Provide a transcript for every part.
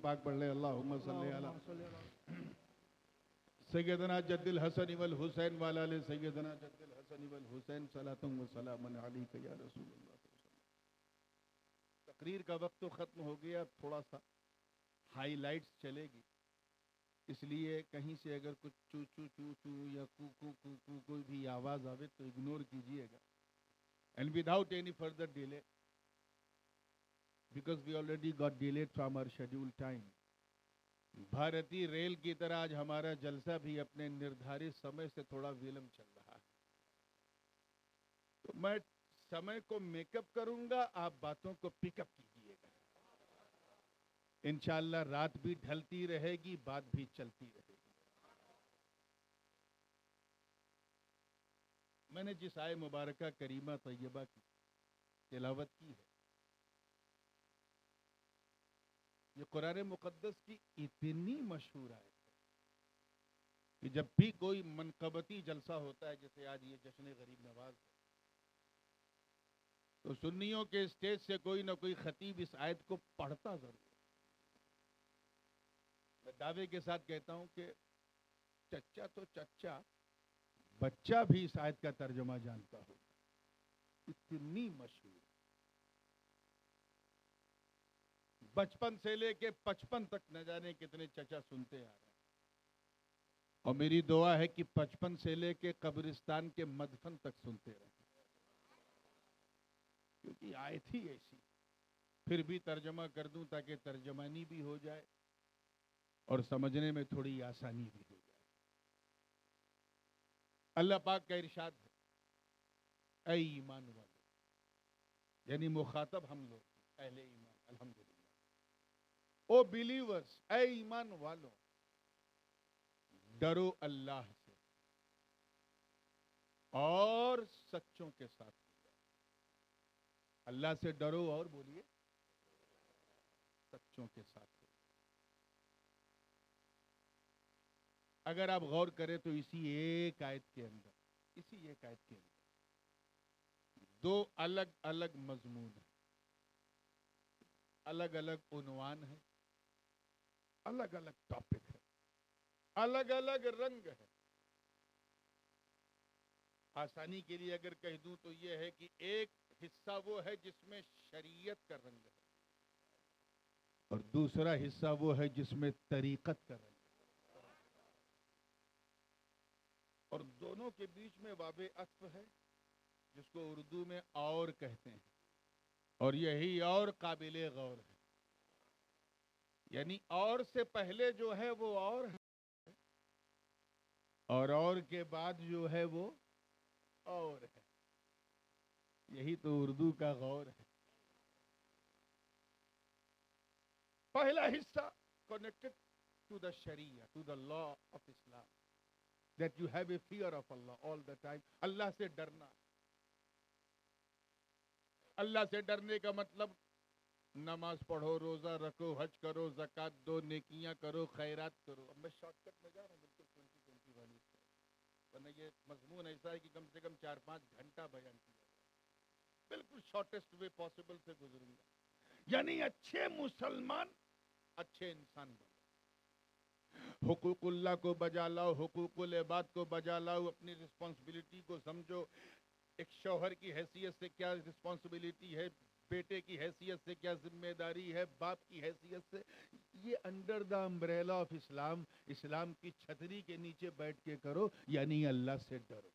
پاک پڑھ لیں اللہم صلی علی سیدنا جد الحسن والحسین والا لے سیدنا جد الحسن والحسین صلاۃ و سلام علیک یا رسول اللہ. تقریر کا وقت تو ختم ہو گیا، اب تھوڑا سا ہائی لائٹس چلے گی، اس لیے کہیں سے اگر کچھ چو چو چو چو یا کو کو کو کو کوئی بھی آواز آوے تو اگنور کیجئے گا. And without any further delay because we already got delayed from our schedule time. بھارتی ریل کی طرح آج ہمارا جلسہ بھی اپنے نردھارت سمے سے تھوڑا ویلم چل رہا ہے، تو میں سمے کو میک اپ کروں گا، آپ باتوں کو پک اپ کیجئے گا. انشاءاللہ رات بھی ڈھلتی رہے گی، بات بھی چلتی رہے گی. میں نے جس آئے مبارکہ کریمہ طیبہ کی تلاوت کی ہے، یہ قرآن مقدس کی اتنی مشہور آیت ہے کہ جب بھی کوئی منقبتی جلسہ ہوتا ہے، جیسے آج یہ جشن غریب نواز ہے، تو سنیوں کے اسٹیج سے کوئی نہ کوئی خطیب اس آیت کو پڑھتا ضرور. میں دعوے کے ساتھ کہتا ہوں کہ چچا تو چچا، بچہ بھی اس آیت کا ترجمہ جانتا ہوگا، اتنی مشہور. بچپن سے لے کے 55 تک نہ جانے کتنے چچا سنتے آ رہے ہیں، اور میری دعا ہے کہ 55 سے لے کے قبرستان کے مدفن تک سنتے رہیں، کیونکہ آیت ہی ایسی. پھر بھی ترجمہ کر دوں تاکہ ترجمانی بھی ہو جائے اور سمجھنے میں تھوڑی آسانی بھی ہو جائے. اللہ پاک کا ارشاد ہے، اے ایمان والو، یعنی مخاطب ہم لوگ اہل ایمان، الحمدللہ. او بلیورز، اے ایمان والو، ڈرو اللہ سے اور سچوں کے ساتھ ہو جاؤ. اللہ سے ڈرو اور بولیے سچوں کے ساتھ ہو. اگر آپ غور کریں تو اسی ایک آیت کے اندر دو الگ الگ مضمون ہیں، الگ الگ عنوان ہیں، الگ الگ ٹاپک ہے، الگ الگ رنگ ہے. آسانی کے لیے اگر کہہ دوں تو یہ ہے کہ ایک حصہ وہ ہے جس میں شریعت کا رنگ ہے، اور دوسرا حصہ وہ ہے جس میں طریقت کا رنگ ہے. اور دونوں کے بیچ میں باب عطف ہے، جس کو اردو میں اور کہتے ہیں، اور یہی اور قابل غور ہے. یعنی اور سے پہلے جو ہے وہ اور ہے، اور کے بعد جو ہے وہ اور ہے. یہی تو اردو کا غور ہے. پہلا حصہ connected to the Sharia, to the law of Islam, that you have a fear of Allah all the time. اللہ سے ڈرنا. اللہ سے ڈرنے کا مطلب نماز پڑھو، روزہ رکھو، حج کرو، زکوٰۃ دو، نیکیاں کرو، خیرات کرو. اب میں شارٹ کٹ میں جا رہا ہوں بالکل 2020 والی سے، ورنہ یہ مضمون ایسا ہے کہ کم سے کم 4-5 گھنٹہ بیان کیا جائے. بالکل شارٹیسٹ وے پاسبل سے گزروں گا. یعنی اچھے مسلمان، اچھے انسان بنو، حقوق اللہ کو بجا لاؤ، حقوق العباد کو بجا لاؤ، اپنی رسپانسبلٹی کو سمجھو. ایک شوہر کی حیثیت سے کیا رسپانسبلٹی ہے، بیٹے کی حیثیت سے کیا ذمہ داری ہے، باپ کی حیثیت سے. یہ انڈر دا امبریلا آف اسلام، اسلام کی چھتری کے نیچے بیٹھ کے کرو، یعنی اللہ سے ڈرو.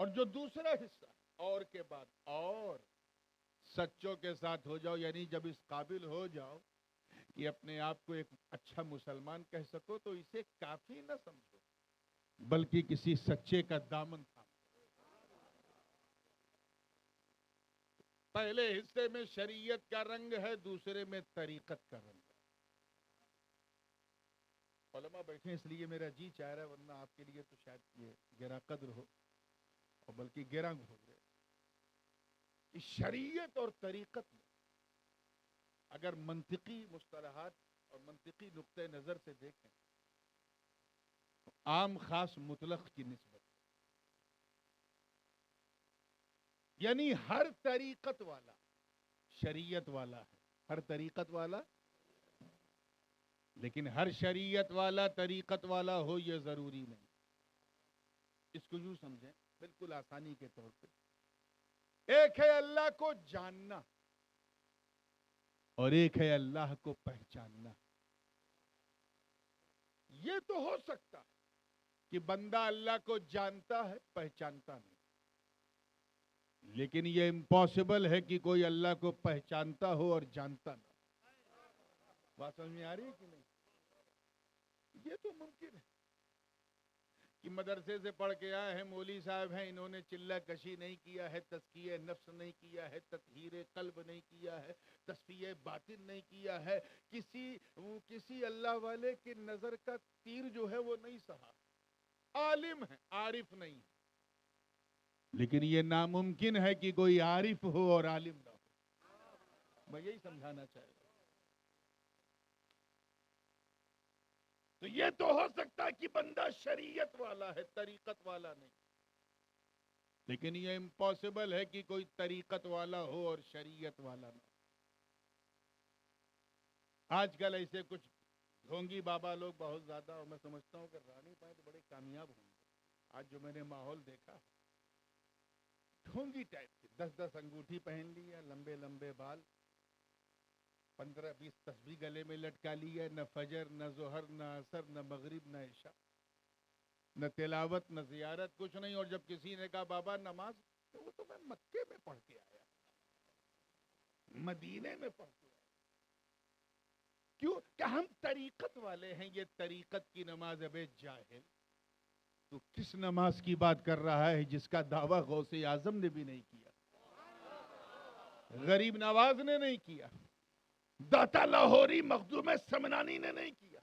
اور جو دوسرا حصہ اور کے بعد اور سچوں کے ساتھ ہو جاؤ، یعنی جب اس قابل ہو جاؤ کہ اپنے آپ کو ایک اچھا مسلمان کہہ سکو تو اسے کافی نہ سمجھو، بلکہ کسی سچے کا دامن تھامو. پہلے حصے میں شریعت کا رنگ ہے، دوسرے میں طریقت کا رنگ ہے. علماء بیٹھے اس لیے میرا جی چاہ رہا ہے، ورنہ آپ کے لیے تو شاید یہ گرا قدر ہو، اور بلکہ گرا ہو گئے. شریعت اور طریقت میں اگر منطقی مصطلحات اور منطقی نقطہ نظر سے دیکھیں، عام خاص مطلق کی نسبت، یعنی ہر طریقت والا شریعت والا ہے، ہر طریقت والا، لیکن ہر شریعت والا طریقت والا ہو یہ ضروری نہیں. اس کو یوں سمجھیں بالکل آسانی کے طور پہ. ایک ہے اللہ کو جاننا اور ایک ہے اللہ کو پہچاننا. یہ تو ہو سکتا ہے کہ بندہ اللہ کو جانتا ہے پہچانتا نہیں، لیکن یہ امپاسبل ہے کہ کوئی اللہ کو پہچانتا ہو اور جانتا نہ ہو. بات سمجھ میں آ رہی ہے کہ نہیں؟ یہ تو ممکن ہے کہ مدرسے سے پڑھ کے آئے ہیں، مولوی صاحب ہیں، انہوں نے چلہ کشی نہیں کیا ہے، تزکیہ نفس نہیں کیا ہے، تطہیر قلب نہیں کیا ہے، تصفیہ باطن نہیں کیا ہے، کسی اللہ والے کی نظر کا تیر جو ہے وہ نہیں سہا. عالم ہے، عارف نہیں. لیکن یہ ناممکن ہے کہ کوئی عارف ہو اور عالم نہ ہو. میں یہی سمجھانا چاہتا ہوں. تو یہ تو ہو سکتا ہے کہ بندہ شریعت والا ہے، طریقت والا نہیں، لیکن یہ امپاسبل ہے کہ کوئی طریقت والا ہو اور شریعت والا نہ ہو. آج کل ایسے کچھ ڈھونگی بابا لوگ بہت زیادہ، اور میں سمجھتا ہوں کہ رانی پائیں تو بڑے کامیاب ہوں گے. آج جو میں نے ماحول دیکھا ڈھونگی ٹائپ کی 10 انگوٹھی پہن لی ہے، لمبے لمبے بال، 15-20 تسبیح گلے میں لٹکا لی ہے. نہ فجر، نہ ظہر، نہ عصر، نہ مغرب، نہ عشاء، نہ تلاوت، نہ زیارت، کچھ نہیں. اور جب کسی نے کہا بابا نماز، تو وہ تو میں مکے میں پڑھ کے آیا، مدینے میں پڑھ کے آیا. کیوں کہ ہم طریقت والے ہیں. یہ طریقت کی نماز. اب جاہل تو کس نماز کی بات کر رہا ہے جس کا دعویٰ غوث اعظم نے بھی نہیں کیا، غریب نواز نے نہیں کیا، داتا لاہوری مخدوم سمنانی نے نہیں کیا.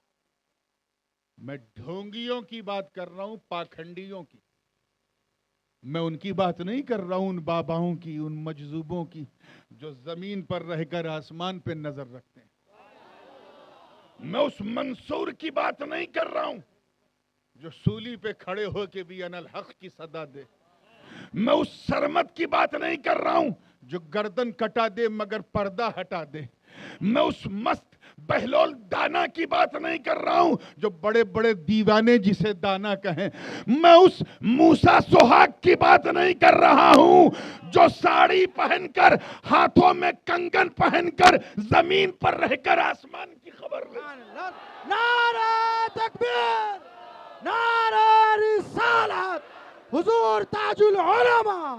میں ڈھونگیوں کی بات کر رہا ہوں، پاکھنڈیوں کی. میں ان کی بات نہیں کر رہا ہوں، ان باباؤں کی، ان مجذوبوں کی جو زمین پر رہ کر آسمان پہ نظر رکھتے ہیں. میں اس منصور کی بات نہیں کر رہا ہوں جو سولی پہ کھڑے ہو کے بھی انا الحق کی صدا دے. میں اس سرمت کی بات نہیں کر رہا ہوں جو گردن کٹا دے مگر پردہ ہٹا دے. میں اس مست بہلول دانا کی بات نہیں کر رہا ہوں جو بڑے بڑے دیوانے جسے دانا کہیں. میں اس موسیٰ سہاگ کی بات نہیں کر رہا ہوں جو ساڑی پہن کر، ہاتھوں میں کنگن پہن کر، زمین پر رہ کر آسمان کی خبر لے. نعرہ تکبیر، نعرہ رسالت، حضور تاج العلماء.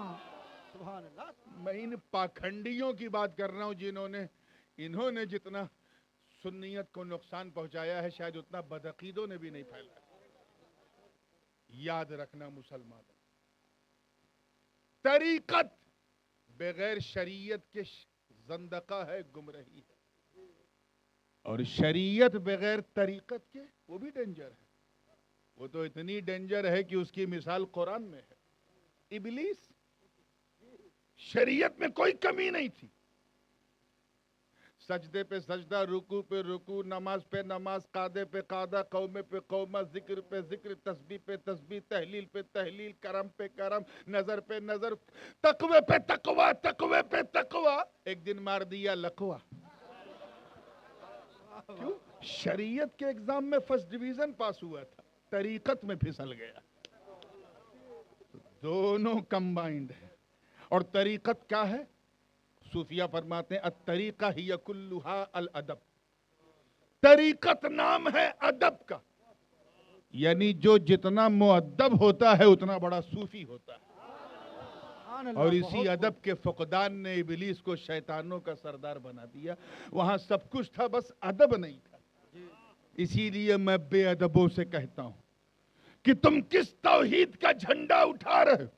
سبحان اللہ. میں ان پاکھنڈیوں کی بات کر رہا ہوں انہوں نے جتنا سنیت کو نقصان پہنچایا ہے شاید اتنا بدعقیدوں نے بھی نہیں پھیلایا. یاد رکھنا مسلمانوں، طریقت بغیر شریعت کے زندقہ ہے، گمراہی ہے، اور شریعت بغیر طریقت کے وہ بھی ڈینجر ہے. وہ تو اتنی ڈینجر ہے کہ اس کی مثال قرآن میں ہے. ابلیس، شریعت میں کوئی کمی نہیں تھی، سجدے پہ سجدہ، رکوع پہ رکوع، نماز پہ نماز، قعدے پہ قعدہ، قومے پہ قومہ، ذکر پہ ذکر، تسبیح پہ تسبیح، تحلیل پہ تحلیل، کرم پہ کرم، نظر پہ نظر، تقوی پہ تقوی، تقوی پہ تقوی. ایک دن مار دیا لقوہ. کیوں؟ شریعت کے ایگزام میں فرسٹ ڈویژن پاس ہوا تھا، طریقت میں پھسل گیا. دونوں کمبائنڈ ہے. اور طریقت کیا ہے؟ صوفیہ فرماتے ہیں الطریقہ ہی کلھا الادب. طریقت نام ہے ادب کا، یعنی جو جتنا مؤدب ہوتا ہے اتنا بڑا صوفی ہوتا ہے. اور اسی ادب کے فقدان نے ابلیس کو شیطانوں کا سردار بنا دیا. وہاں سب کچھ تھا، بس ادب نہیں تھا. اسی لیے میں بے ادبوں سے کہتا ہوں کہ تم کس توحید کا جھنڈا اٹھا رہے ہو؟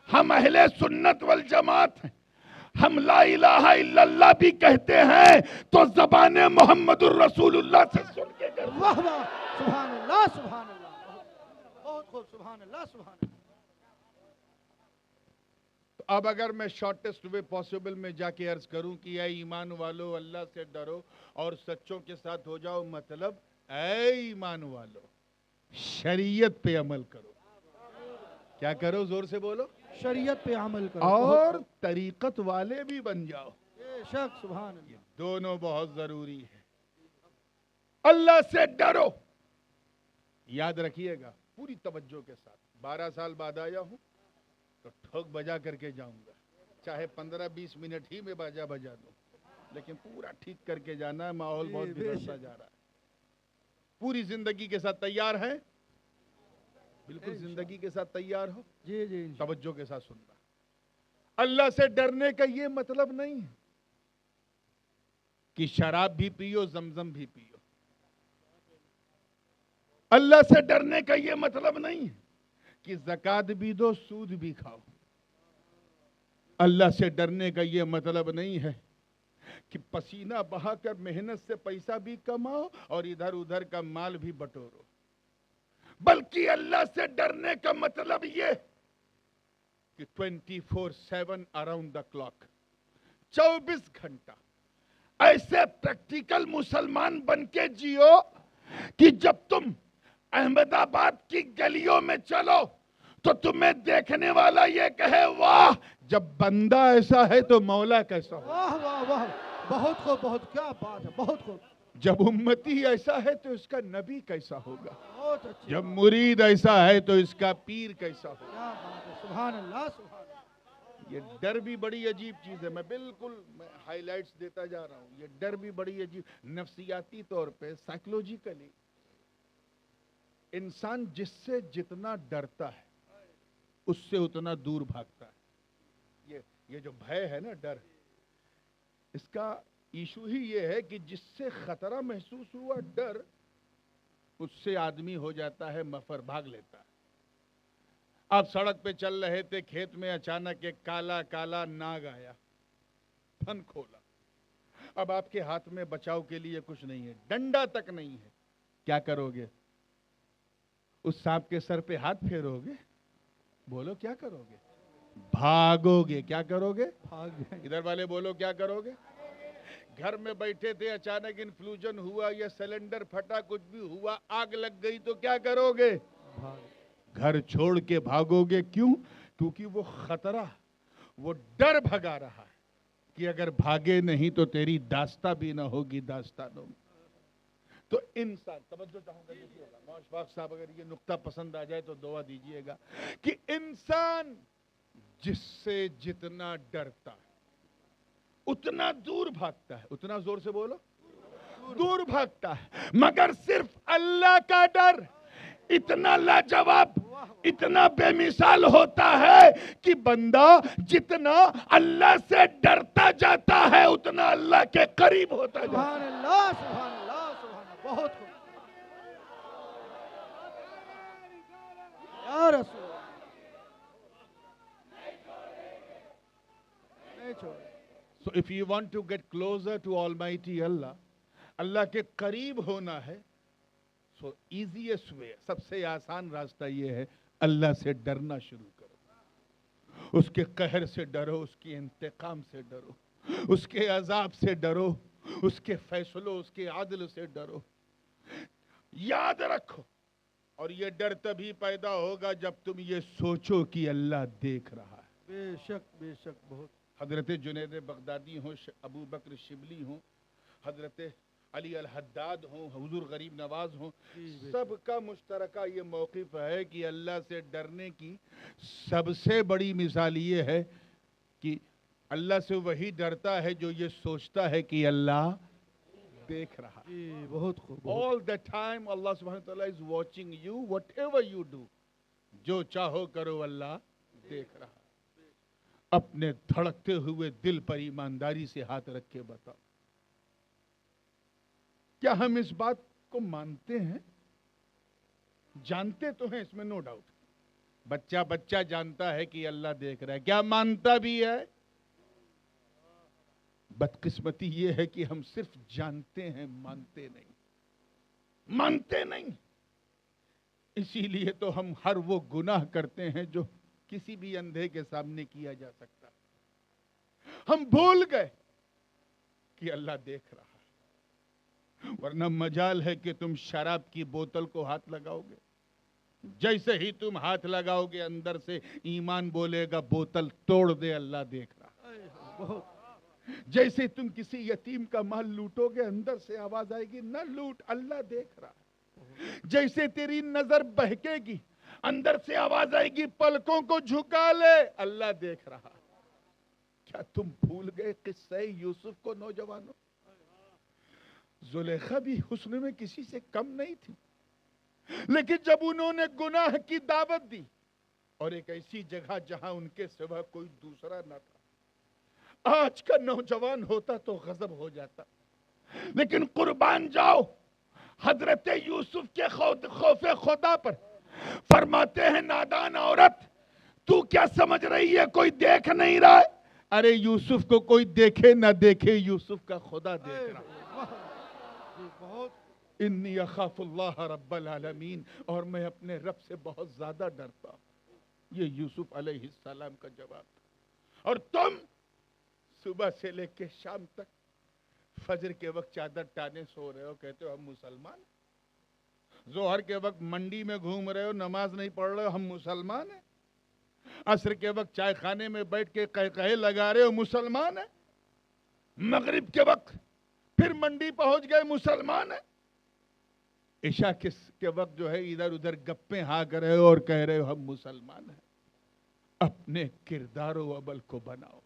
ہم اہل سنت والجماعت ہیں. ہم لا الہ الا اللہ بھی کہتے ہیں تو زبان محمد الرسول اللہ سے سن کے کر. واہ واہ، سبحان اللہ، سبحان اللہ، بہت خوب، سبحان اللہ، سبحان اللہ. اب اگر میں شارٹیسٹ وے پاسبل میں جا کے عرض کروں کہ اے ایمان والو اللہ سے ڈرو اور سچوں کے ساتھ ہو جاؤ، مطلب اے ایمان والو شریعت پہ عمل کرو. کیا کرو؟ زور سے بولو. شریعت پہ عمل کرو. اور طریقت والے بھی بن جاؤ. بے شک سبحان اللہ دونوں بہت ضروری ہے. اللہ سے ڈرو. یاد رکھیے گا پوری توجہ کے ساتھ. 12 سال بعد آیا ہوں تو ٹھوک بجا کر کے جاؤں گا, چاہے 15-20 منٹ ہی میں باجا بجا دوں, لیکن پورا ٹھیک کر کے جانا ہے. ماحول جی، بہت بے بگڑتا شک. جا رہا ہے. پوری زندگی کے ساتھ تیار ہیں؟ بالکل انشاءاللہ. زندگی کے ساتھ تیار ہو. جی جی انشاءاللہ. توجہ کے ساتھ سننا. اللہ سے ڈرنے کا یہ مطلب نہیں ہے کہ شراب بھی پیو, زمزم بھی پیو. اللہ سے ڈرنے کا یہ مطلب نہیں ہے کہ زکات بھی دو, سود بھی کھاؤ. اللہ سے ڈرنے کا یہ مطلب نہیں ہے کہ پسینہ بہا کر محنت سے پیسہ بھی کماؤ اور ادھر ادھر کا مال بھی بٹورو. بلکہ اللہ سے ڈرنے کا مطلب یہ کہ 24/7 اراؤنڈ دا کلاک, 24 گھنٹہ ایسے پریکٹیکل مسلمان بن کے جیو کہ جب تم احمد آباد کی گلیوں میں چلو تو تمہیں دیکھنے والا یہ کہے واہ, جب بندہ ایسا ہے تو مولا کیسا ہو. واہ واہ واہ, بہت خوب, بہت کیا بات ہے, بہت خوب, جب امتی ایسا ہے تو اس کا نبی کیسا ہوگا. بہت اچھی جب بات. مرید ایسا ہے تو اس کا پیر کیسا ہوگا. کیا بات ہے, سبحان اللہ سبحان اللہ. یہ ڈر بھی بڑی عجیب چیز ہے. میں بالکل ہائی لائٹس دیتا جا رہا ہوں. یہ ڈر بھی بڑی عجیب, نفسیاتی طور پہ, سائیکلوجیکلی انسان جس سے جتنا ڈرتا ہے اس سے اتنا دور بھاگتا ہے. یہ جو بھے ہے نا, ڈر, اس کا ایشو ہی یہ ہے کہ جس سے خطرہ محسوس ہوا ڈر, اس سے آدمی ہو جاتا ہے مفر, بھاگ لیتا ہے. آپ سڑک پہ چل رہے تھے, کھیت میں اچانک ایک کالا کالا ناگ آیا, پھن کھولا. اب آپ کے ہاتھ میں بچاؤ کے لیے کچھ نہیں ہے, ڈنڈا تک نہیں ہے. کیا کرو گے؟ اس سانپ کے سر پہ ہاتھ پھیرو گے؟ بولو کیا کرو گے؟ بھاگو گے. کیا کرو گے؟ بھاگ گئے. ادھر والے بولو کیا کرو گے؟ گھر میں بیٹھے تھے, اچانک انفلوژن ہوا یا سلنڈر پھٹا, کچھ بھی ہوا, آگ لگ گئی تو کیا کرو گے؟ بھاگ. گھر چھوڑ کے بھاگو گے. کیوں؟ کیونکہ وہ خطرہ, وہ ڈر بھگا رہا ہے کہ اگر بھاگے نہیں تو تیری داستہ بھی نہ ہوگی داستانوں میں. تو انسان, توجہ چاہوں گا, دیکھیے گا ماشفاق صاحب, اگر یہ نقطہ پسند آ جائے تو دعا دیجئے گا کہ انسان جس سے جتنا ڈرتا ہے اتنا دور بھاگتا ہے. اتنا زور سے بولو, دور بھاگتا ہے. مگر صرف اللہ کا ڈر اتنا لاجواب, اتنا بے مثال ہوتا ہے کہ بندہ جتنا اللہ سے ڈرتا جاتا ہے اتنا اللہ کے قریب ہوتا جاتا ہے. سبحان اللہ سبحان اللہ سبحان اللہ, بہت خوب. یا رسول اللہ, نہیں چھوڑے. So if you want to get closer to Almighty Allah, اللہ کے قریب ہونا ہے, so easiest way, سب سے آسان راستہ یہ ہے, اللہ سے ڈرنا شروع کرو. اس کے قہر سے ڈرو, اس کے انتقام سے ڈرو, اس کے عذاب سے ڈرو, اس کے فیصلوں, اس کے عدل سے ڈرو. یاد رکھو, اور یہ ڈر تبھی پیدا ہوگا جب تم یہ سوچو کہ اللہ دیکھ رہا ہے. بے شک بے شک, بہت. حضرت جنید بغدادی ہوں, ابو بکر شبلی ہوں, حضرت علی الحداد ہوں, حضور غریب نواز ہوں, سب کا مشترکہ یہ موقف ہے کہ اللہ سے ڈرنے کی سب سے بڑی مثال یہ ہے کہ اللہ سے وہی ڈرتا ہے جو یہ سوچتا ہے کہ اللہ دیکھ رہا. جی بہت خوب. All the time Allah subhanahu wa ta'ala is watching you, whatever you do. جو چاہو کرو, اللہ دیکھ رہا. اپنے دھڑکتے ہوئے دل پر ایمانداری سے ہاتھ رکھ کے بتاؤ, کیا ہم اس بات کو مانتے ہیں؟ جانتے تو ہیں, اس میں نو ڈاؤٹ. بچہ بچہ جانتا ہے کہ اللہ دیکھ رہا ہے. کیا مانتا بھی ہے؟ بدقسمتی یہ ہے کہ ہم صرف جانتے ہیں, مانتے نہیں. مانتے نہیں, اسی لیے تو ہم ہر وہ گناہ کرتے ہیں جو کسی بھی اندھے کے سامنے کیا جا سکتا. ہم بھول گئے کہ اللہ دیکھ رہا ہے. ورنہ مجال ہے کہ تم شراب کی بوتل کو ہاتھ لگاؤ گے, جیسے ہی تم ہاتھ لگاؤ گے اندر سے ایمان بولے گا بوتل توڑ دے, اللہ دیکھ رہا. بہت. جیسے تم کسی یتیم کا مال لوٹو گے اندر سے آواز آئے گی نہ لوٹ، اللہ دیکھ رہا ہے۔ جیسے تیری نظر بہکے گی اندر سے آواز آئے گی پلکوں کو جھکا لے، اللہ دیکھ رہا۔ کیا تم بھول گئے قصہ یوسف کو نوجوانوں؟ زلیخا بھی حسن میں کسی سے کم نہیں تھی، لیکن جب انہوں نے گناہ کی دعوت دی اور ایک ایسی جگہ جہاں ان کے سوا کوئی دوسرا نہ تھا، آج کا نوجوان ہوتا تو غضب ہو جاتا، لیکن قربان جاؤ حضرت یوسف کے خوف خدا پر، فرماتے ہیں نادان عورت تو کیا سمجھ رہی ہے کوئی دیکھ نہیں رہا ہے؟ ارے یوسف کو کوئی دیکھے نہ دیکھے یوسف کا خدا دیکھ رہا ہے۔ انی اخاف اللہ رب العالمین، اور میں اپنے رب سے بہت زیادہ ڈرتا ہوں۔ یہ یوسف علیہ السلام کا جواب تھا۔ اور تم صبح سے لے کے شام تک فجر کے وقت چادر ٹانے سو رہے ہو، کہتے ہو ہم مسلمان ہیں۔ ظہر کے وقت منڈی میں گھوم رہے ہو، نماز نہیں پڑھ رہے ہو، ہم مسلمان ہیں۔ عصر کے وقت چائے خانے میں بیٹھ کے قہقہے لگا رہے ہو، مسلمان ہیں۔ مغرب کے وقت پھر منڈی پہنچ گئے، مسلمان ہیں۔ عشاء کے وقت جو ہے ادھر ادھر گپیں ہانک رہے ہو اور کہہ رہے ہو ہم مسلمان ہیں۔ اپنے کردار و عمل کو بناؤ،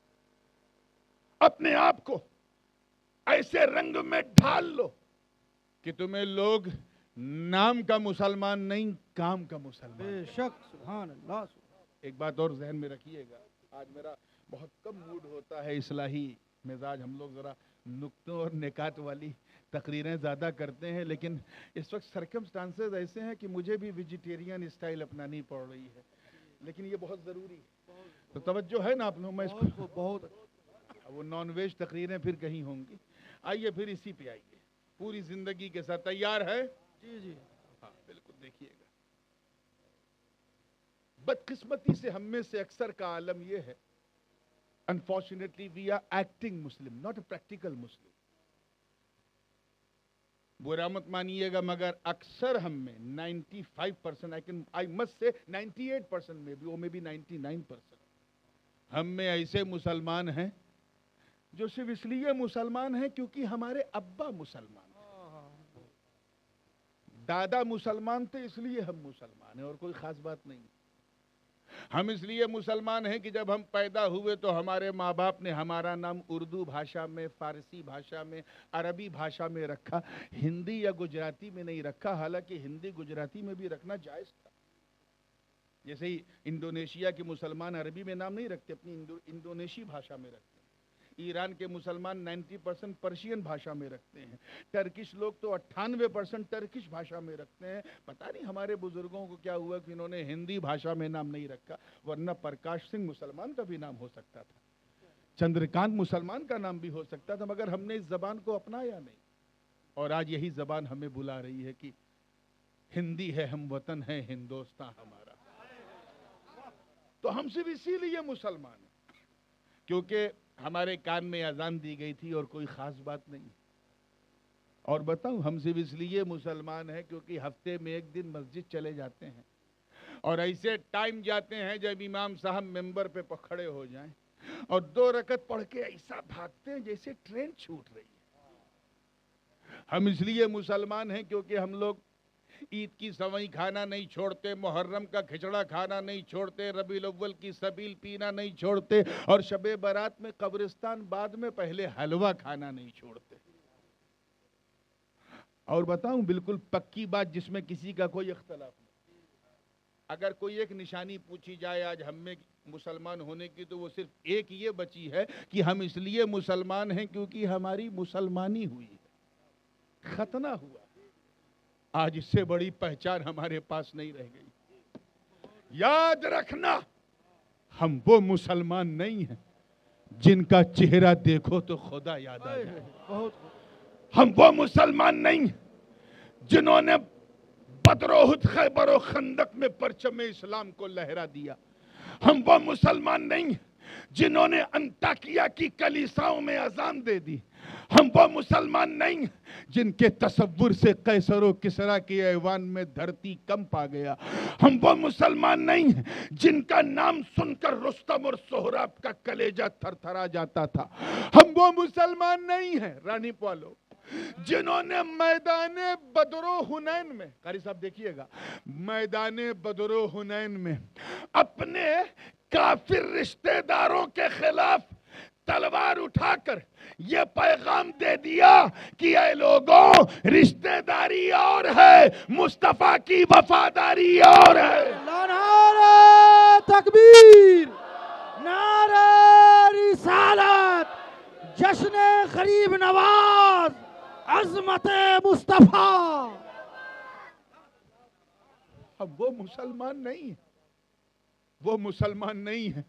اپنے آپ کو ایسے رنگ میں ڈھال لو کہ تمہیں لوگ نام کا مسلمان نہیں کام کا مسلمان۔ بے شک، سبحان اللہ۔ ایک بات اور ذہن میں رکھیے گا، آج میرا بہت کم موڈ ہوتا ہے اصلاحی مزاج، ہم لوگ ذرا نکتوں اور نکات والی تقریریں زیادہ کرتے ہیں، لیکن اس وقت سرکمسٹانسز ایسے ہیں کہ مجھے بھی ویجیٹیرین اسٹائل اپنانی پڑ رہی ہے، لیکن یہ بہت ضروری ہے۔ تو توجہ ہے نا آپ لوگ؟ میں اس کو بہت وہ نان ویج تقریریں پھر کہیں ہوں گی، آئیے پھر اسی پہ آئیے، پوری زندگی کے ساتھ تیار ہے؟ جی جی ہاں بالکل، دیکھیے گا۔ بدقسمتی سے ہم میں سے اکثر کا عالم یہ ہے، unfortunately we are acting Muslim, not a practical Muslim۔ برا مت مانیے گا مگر اکثر ہم میں 95%، I must say 98% میں بھی، وہ میں بھی 99%، ہم میں ایسے مسلمان ہیں جو صرف اس لیے مسلمان ہیں کیونکہ ہمارے ابا مسلمان ہیں، دادا مسلمان تھے اس لیے ہم مسلمان ہیں، اور کوئی خاص بات نہیں۔ ہم اس لیے مسلمان ہیں کہ جب ہم پیدا ہوئے تو ہمارے ماں باپ نے ہمارا نام اردو بھاشا میں، فارسی بھاشا میں، عربی بھاشا میں رکھا، ہندی یا گجراتی میں نہیں رکھا، حالانکہ ہندی گجراتی میں بھی رکھنا جائز تھا۔ جیسے ہی انڈونیشیا کے مسلمان عربی میں نام نہیں رکھتے، اپنی انڈونیشی بھاشا میں رکھتے ہیں۔ ایران کے مسلمان 90% پرشین بھاشا میں رکھتے ہیں، ٹرکش لوگ تو 98% ٹرکش بھاشا میں رکھتے ہیں۔ پتہ نہیں ہمارے بزرگوں کو کیا ہوا کہ انہوں نے ہندی بھاشا میں نام نہیں رکھا، ورنہ پرکاش سنگھ مسلمان کا بھی نام ہو سکتا تھا، چندرکانت مسلمان کا نام بھی ہو سکتا تھا، مگر ہم نے اس زبان کو اپنایا نہیں، اور آج یہی زبان ہمیں بلا رہی ہے کہ ہندی ہے ہم وطن ہے ہندوستان ہمارا۔ تو ہم صرف اسی لیے مسلمان ہیں کیونکہ ہمارے کان میں اذان دی گئی تھی، اور کوئی خاص بات نہیں۔ اور بتاؤں، ہم صرف اس لیے مسلمان ہیں کیونکہ ہفتے میں ایک دن مسجد چلے جاتے ہیں، اور ایسے ٹائم جاتے ہیں جب امام صاحب ممبر پہ کھڑے ہو جائیں اور 2 رکعت پڑھ کے ایسا بھاگتے ہیں جیسے ٹرین چھوٹ رہی ہے۔ ہم اس لیے مسلمان ہیں کیونکہ ہم لوگ عید کی سوئی کھانا نہیں چھوڑتے، محرم کا کھچڑا کھانا نہیں چھوڑتے، ربیع الاول کی سبیل پینا نہیں چھوڑتے، اور شب برات میں قبرستان بعد میں پہلے حلوہ کھانا نہیں چھوڑتے۔ اور بتاؤں بالکل پکی بات جس میں کسی کا کوئی اختلاف نہیں، اگر کوئی ایک نشانی پوچھی جائے آج ہم میں مسلمان ہونے کی، تو وہ صرف ایک یہ بچی ہے کہ ہم اس لیے مسلمان ہیں کیونکہ ہماری مسلمانی ہوئی ہے، ختنہ ہوا۔ آج اس سے بڑی پہچان ہمارے پاس نہیں رہ گئی۔ یاد رکھنا، ہم وہ مسلمان نہیں ہیں جن کا چہرہ دیکھو تو خدا یاد آ جائے، ہم وہ مسلمان نہیں جنہوں نے بدر و احد، خیبر و خندق میں پرچم اسلام کو لہرا دیا، ہم وہ مسلمان نہیں جنہوں نے انطاکیہ کی کلیساؤں میں اذان دے دی، ہم وہ مسلمان نہیں ہیں جن کے تصور سے قیصر و کسریٰ کے ایوان میں دھرتی کمپ آ گیا. ہم وہ مسلمان نہیں ہیں جن کا نام سن کر رستم اور سہراب کا کلیجہ تھر تھرا جاتا تھا. ہم وہ مسلمان نہیں ہیں رانی پوالو جنہوں نے میدان بدر و حنین میں، قاری صاحب دیکھیے گا، میدان بدر و حنین میں اپنے کافر رشتہ داروں کے خلاف تلوار اٹھا کر یہ پیغام دے دیا کہ اے لوگوں، رشتہ داری اور ہے، مصطفیٰ کی وفاداری اور ہے. نعرہ تکبیر، نعرہ رسالت، جشن غریب نواز، عظمت مصطفیٰ. اب وہ مسلمان نہیں ہیں، وہ مسلمان نہیں ہیں.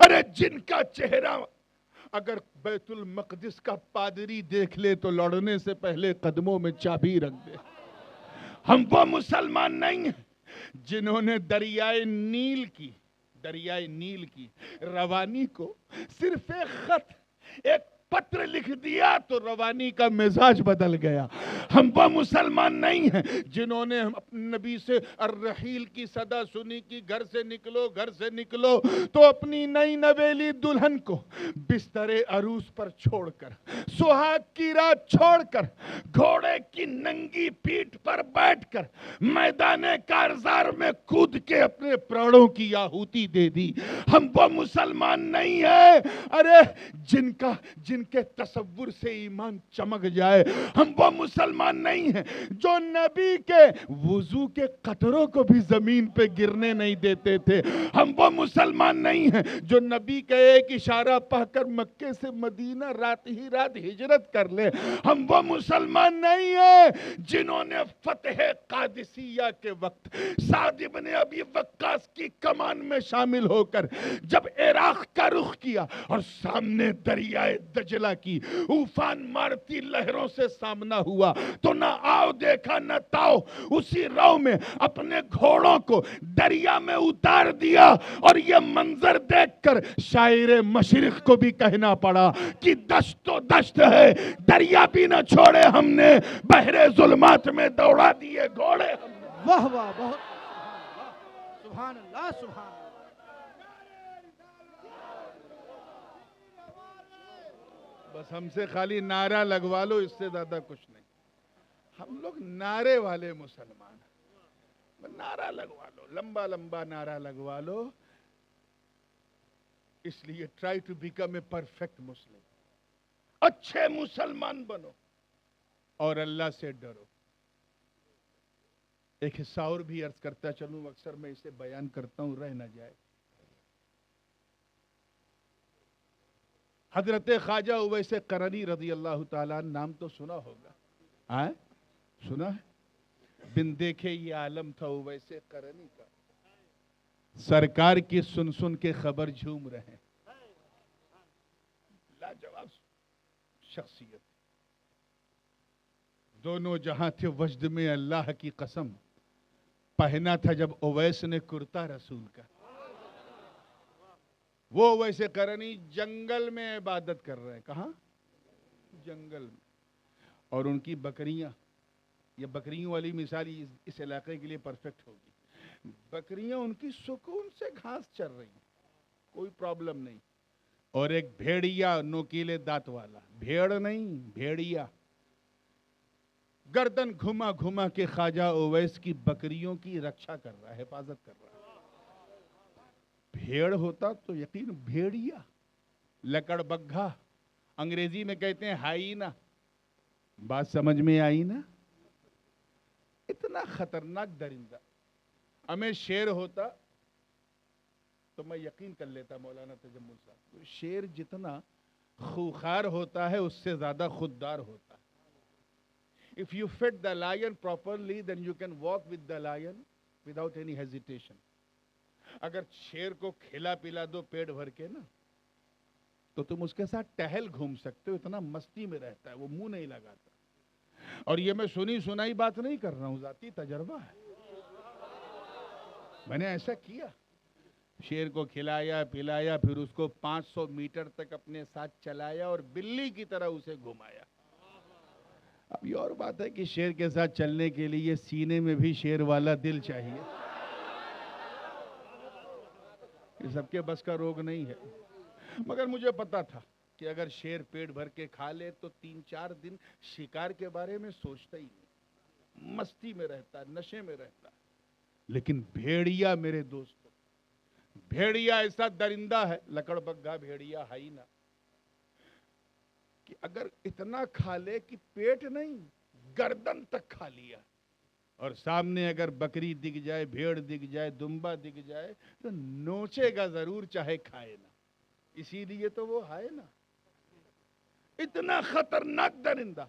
ارے جن کا چہرہ اگر بیت المقدس کا پادری دیکھ لے تو لڑنے سے پہلے قدموں میں چابی رکھ دے. ہم وہ مسلمان نہیں ہیں جنہوں نے دریائے نیل کی روانی کو صرف ایک خط، ایک پتر لکھ دیا تو روانی کا مزاج بدل گیا. ہم وہ مسلمان نہیں ہیں جنہوں نے اپنے نبی سے الرحیل کی صدا سنی کہ گھر سے نکلو تو اپنی نئی نویلی دلہن کو بستر عروس پر چھوڑ کر، سہاگ کی رات چھوڑ کر، گھوڑے کی ننگی پیٹھ پر بیٹھ کر میدان کارزار میں کود کے اپنے پرانوں کی آہوتی دے دی. ہم وہ مسلمان نہیں ہیں ارے جن کے تصور سے ایمان چمک جائے. ہم وہ مسلمان نہیں ہیں جو نبی کے وضو کے قطروں کو بھی زمین پہ گرنے نہیں دیتے تھے. ہم وہ مسلمان نہیں ہیں جو نبی کا ایک اشارہ پا کر مکے سے مدینہ رات ہی رات ہجرت کر لے. ہم وہ مسلمان نہیں ہیں جنہوں نے فتح قادسیہ کے وقت سعد بن ابی وقاص کی کمان میں شامل ہو کر جب عراق کا رخ کیا اور سامنے دریائے دجلہ کی اوفان مارتی لہروں سے سامنا ہوا تو نہ آؤ دیکھا نہ تاؤ، اسی رو میں اپنے گھوڑوں کو دریا میں اتار دیا. اور یہ منظر دیکھ کر شاعر مشرق کو بھی کہنا پڑا کہ دشت تو دشت ہے، دریا بھی نہ چھوڑے ہم نے، بحر ظلمات میں دوڑا دیے گھوڑے ہم نے. واہ واہ، بہت سبحان اللہ، سبحان اللہ. بس ہم سے خالی نعرہ لگوا لو، اس سے زیادہ کچھ نہیں. ہم لوگ نعرے والے مسلمان ہیں. نعرہ لگوا لو، لمبا لمبا نعرہ لگوا لو. اس لیے try to become a perfect Muslim. اچھے مسلمان بنو اور اللہ سے ڈرو. ایک حصہ اور بھی عرض کرتا چلوں، اکثر میں اسے بیان کرتا ہوں، رہ نہ جائے. حضرت خواجہ اویس قرنی رضی اللہ تعالیٰ نام تو سنا ہوگا، سنا ہے؟ بن دیکھے یہ عالم تھا اویس قرنی کا، سرکار کی سن سن کے خبر جھوم رہے. لاجواب شخصیت، دونوں جہاں تھے وجد میں اللہ کی قسم. پہنا تھا جب اویس نے کرتا رسول کا. وہ اویس قرنی جنگل میں عبادت کر رہے ہیں. کہاں؟ جنگل میں. اور ان کی بکریاں، یہ بکریوں والی مثال اس علاقے کے لیے پرفیکٹ ہوگی. بکریاں ان کی سکون سے گھاس چر رہی ہیں، کوئی پرابلم نہیں. اور ایک بھیڑیا نوکیلے دانت والا، بھیڑ نہیں بھیڑیا، گردن گھما گھما کے خواجہ اویس کی بکریوں کی رکشا کر رہا ہے، حفاظت کر رہا ہے. بھیڑ ہوتا تو یقین بھیڑیا، لکڑ بگھا، انگریزی میں کہتے ہیں ہائینا. بات سمجھ میں آئی نا؟ اتنا خطرناک درندہ. ہمیں شیر ہوتا تو میں یقین کر لیتا مولانا تجمل صاحب، شیر جتنا خوخار ہوتا ہے اس سے زیادہ خوددار ہوتا ہے. If you fed the lion properly, then you can walk with the lion without any hesitation. اگر شیر کو کھلا پلا دو پیٹ بھر کے نا تو تم اس کے ساتھ ٹہل گھوم سکتے ہو، اتنا مستی میں رہتا ہے، وہ منہ نہیں لگاتا. اور یہ میں سنی سنائی بات نہیں کر رہا ہوں، ذاتی تجربہ ہے. میں نے ایسا کیا، شیر کو کھلایا پلایا، پھر اس کو 500 میٹر تک اپنے ساتھ چلایا اور بلی کی طرح اسے گھمایا. اب یہ اور بات ہے کہ شیر کے ساتھ چلنے کے لیے سینے میں بھی شیر والا دل چاہیے. یہ سب کے بس کا روگ نہیں ہے. مگر مجھے پتا تھا کہ اگر شیر پیٹ بھر کے کھا لے تو 3-4 دن شکار کے بارے میں سوچتا ہی نہیں, مستی میں رہتا, نشے میں رہتا. لیکن بھیڑیا میرے دوستو, بھیڑیا ایسا درندہ ہے, لکڑ بگھا بھیڑیا ہے ہی نہ, کہ اگر اتنا کھا لے کہ پیٹ نہیں گردن تک کھا لیا, اور سامنے اگر بکری دکھ جائے, بھیڑ دکھ جائے, دمبا دکھ جائے تو نوچے گا ضرور چاہے کھائے نہ. اسی لیے تو وہ ہے نا, اتنا خطرناک درندہ.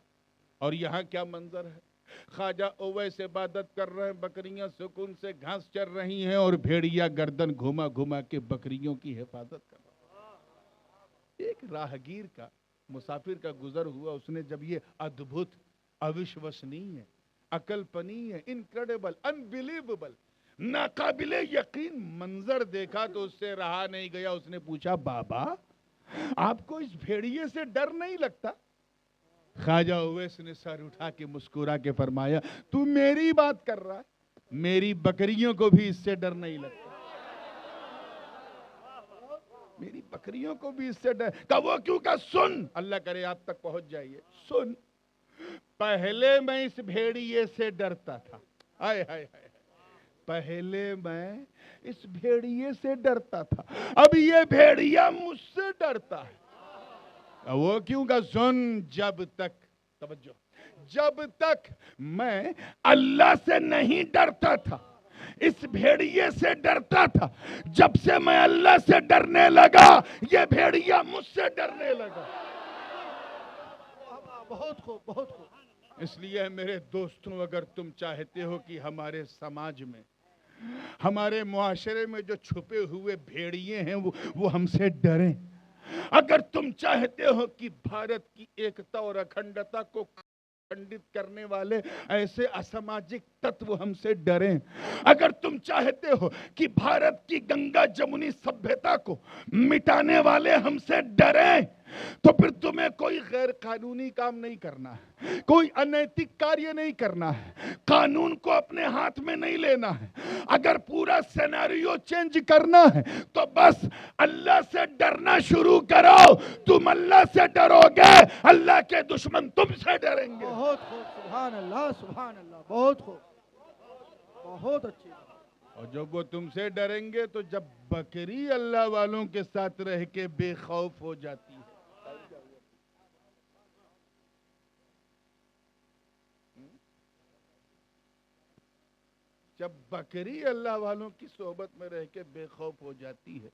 اور یہاں کیا منظر ہے, خواجہ اویس عبادت کر رہے ہیں, بکریاں سکون سے گھاس چر رہی ہیں, اور بھیڑیا گردن گھما گھما کے بکریوں کی حفاظت کر رہا ہے. ایک راہگیر کا, مسافر کا گزر ہوا, اس نے جب یہ ادبھت, اوشوسنیہ, اکلپنیہ, انکریڈیبل, انبلیویبل, ناقابل یقین منظر دیکھا تو اس سے رہا نہیں گیا. اس نے پوچھا, بابا آپ کو اس بھیڑیے سے ڈر نہیں لگتا؟ خواجہ اویس نے سر اٹھا کے مسکرا کے فرمایا, تو میری بات کر رہا ہے, میری بکریوں کو بھی اس سے ڈر نہیں لگتا. میری بکریوں کو بھی اس سے ڈر. کہ وہ کیوں؟ کہ سن, اللہ کرے آپ تک پہنچ جائیے, سن, پہلے میں اس بھیڑیے سے ڈرتا تھا, ہائے ہائے ہائے, پہلے میں اس بھیڑیے سے ڈرتا تھا, اب یہ بھیڑیا مجھ سے ڈرتا ہے. وہ کیوں؟ کہ سن, جب تک, توجہ, جب تک میں اللہ سے نہیں ڈرتا تھا, اس بھیڑیے سے ڈرتا تھا, جب سے میں اللہ سے ڈرنے لگا یہ بھیڑیا مجھ سے ڈرنے لگا. بہت خوب بہت خوب. اس لیے میرے دوستوں, اگر تم چاہتے ہو کہ ہمارے سماج میں, ہمارے معاشرے میں جو چھپے ہوئے بھیڑیے ہیں وہ ہم سے ڈریں, اگر تم چاہتے ہو کہ بھارت کی ایکتا اور اکھنڈتا کو کھنڈت کرنے والے ایسے اسماجک تتو ہم سے ڈریں, اگر تم چاہتے ہو کہ بھارت کی گنگا جمنی سبھیتا کو مٹانے والے ہم سے ڈریں, تو پھر تمہیں کوئی غیر قانونی کام نہیں کرنا ہے, کوئی انیتک کاریہ نہیں کرنا ہے, قانون کو اپنے ہاتھ میں نہیں لینا ہے. اگر پورا سیناریو چینج کرنا ہے تو بس اللہ سے ڈرنا شروع کرو. تم اللہ سے ڈرو گے, اللہ کے دشمن تم سے ڈریں گے. بہت خوب, سبحان اللہ سبحان اللہ, بہت خوب, بہت اچھی بات. اور جب وہ تم سے ڈریں گے تو جب بکری اللہ والوں کے ساتھ رہ کے بے خوف ہو جاتی ہے, جب بکری اللہ والوں کی صحبت میں رہ کے بے خوف ہو جاتی ہے,